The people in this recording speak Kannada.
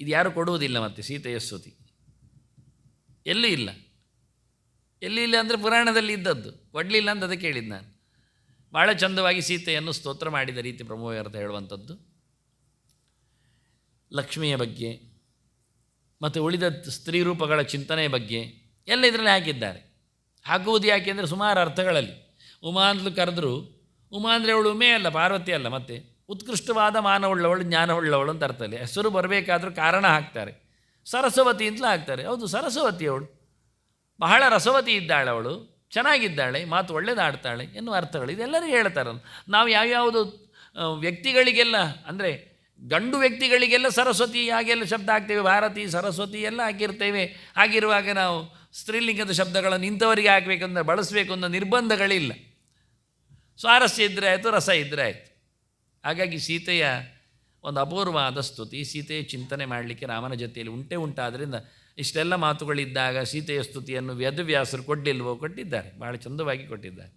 ಇದು ಯಾರೂ ಕೊಡುವುದಿಲ್ಲ. ಮತ್ತು ಸೀತೆಯ ಸ್ತುತಿ ಎಲ್ಲೂ ಇಲ್ಲ. ಎಲ್ಲಿ ಇಲ್ಲ ಅಂದರೆ ಪುರಾಣದಲ್ಲಿ ಇದ್ದದ್ದು, ಕೊಡಲಿಲ್ಲ ಅಂತ ಅದಕ್ಕೆ ಹೇಳಿದ್ದು ನಾನು. ಭಾಳ ಚಂದವಾಗಿ ಸೀತೆಯನ್ನು ಸ್ತೋತ್ರ ಮಾಡಿದ ರೀತಿ ಬ್ರಹ್ಮವೈವರ್ತ ಹೇಳುವಂಥದ್ದು. ಲಕ್ಷ್ಮಿಯ ಬಗ್ಗೆ ಮತ್ತು ಉಳಿದ ಸ್ತ್ರೀ ರೂಪಗಳ ಚಿಂತನೆಯ ಬಗ್ಗೆ ಎಲ್ಲ ಇದರಲ್ಲಿ ಹಾಕಿದ್ದಾರೆ. ಹಾಕುವುದು ಯಾಕೆ ಅಂದರೆ ಸುಮಾರು ಅರ್ಥಗಳಲ್ಲಿ. ಉಮಾ ಅಂತಲೂ ಕರೆದ್ರು, ಉಮಾ ಅಂದರೆ ಅವಳು ಉಮೆ ಅಲ್ಲ, ಪಾರ್ವತಿ ಅಲ್ಲ, ಮತ್ತು ಉತ್ಕೃಷ್ಟವಾದ ಮಾನವುಳ್ಳವಳು, ಜ್ಞಾನವುಳ್ಳವಳು ಅಂತ ಅರ್ಥದಲ್ಲಿ. ಹೆಸರು ಬರಬೇಕಾದ್ರೂ ಕಾರಣ ಹಾಕ್ತಾರೆ. ಸರಸ್ವತಿ ಅಂತಲೂ ಹಾಕ್ತಾರೆ. ಹೌದು, ಸರಸ್ವತಿ ಅವಳು ಬಹಳ ರಸವತಿ ಇದ್ದಾಳೆ, ಅವಳು ಚೆನ್ನಾಗಿದ್ದಾಳೆ, ಮಾತು ಒಳ್ಳೆಯದಾಡ್ತಾಳೆ ಎನ್ನುವ ಅರ್ಥಗಳು ಇದೆಲ್ಲರಿಗೂ ಹೇಳ್ತಾರೆ. ನಾವು ಯಾವ್ಯಾವುದು ವ್ಯಕ್ತಿಗಳಿಗೆಲ್ಲ ಅಂದರೆ ಗಂಡು ವ್ಯಕ್ತಿಗಳಿಗೆಲ್ಲ ಸರಸ್ವತಿ ಹಾಗೆಲ್ಲ ಶಬ್ದ ಹಾಕ್ತೇವೆ, ಭಾರತಿ ಸರಸ್ವತಿ ಎಲ್ಲ ಹಾಕಿರ್ತೇವೆ. ಹಾಗಿರುವಾಗ ನಾವು ಸ್ತ್ರೀಲಿಂಗದ ಶಬ್ದಗಳನ್ನು ಇಂಥವರಿಗೆ ಹಾಕಬೇಕಂದ್ರೆ ಬಳಸಬೇಕು ಅನ್ನೋ ನಿರ್ಬಂಧಗಳಿಲ್ಲ. ಸ್ವಾರಸ್ಯ ಇದ್ದರೆ ಆಯಿತು, ರಸ ಇದ್ದರೆ ಆಯಿತು. ಹಾಗಾಗಿ ಸೀತೆಯ ಒಂದು ಅಪೂರ್ವವಾದ ಸ್ತುತಿ, ಸೀತೆಯ ಚಿಂತನೆ ಮಾಡಲಿಕ್ಕೆ ರಾಮನ ಜೊತೆಯಲ್ಲಿ ಉಂಟಾದ್ದರಿಂದ ಇಷ್ಟೆಲ್ಲ ಮಾತುಗಳಿದ್ದಾಗ ಸೀತೆಯ ಸ್ತುತಿಯನ್ನು ವೇದವ್ಯಾಸರು ಕೊಟ್ಟಿಲ್ವೋ? ಕೊಟ್ಟಿದ್ದಾರೆ, ಭಾಳ ಚಂದವಾಗಿ ಕೊಟ್ಟಿದ್ದಾರೆ.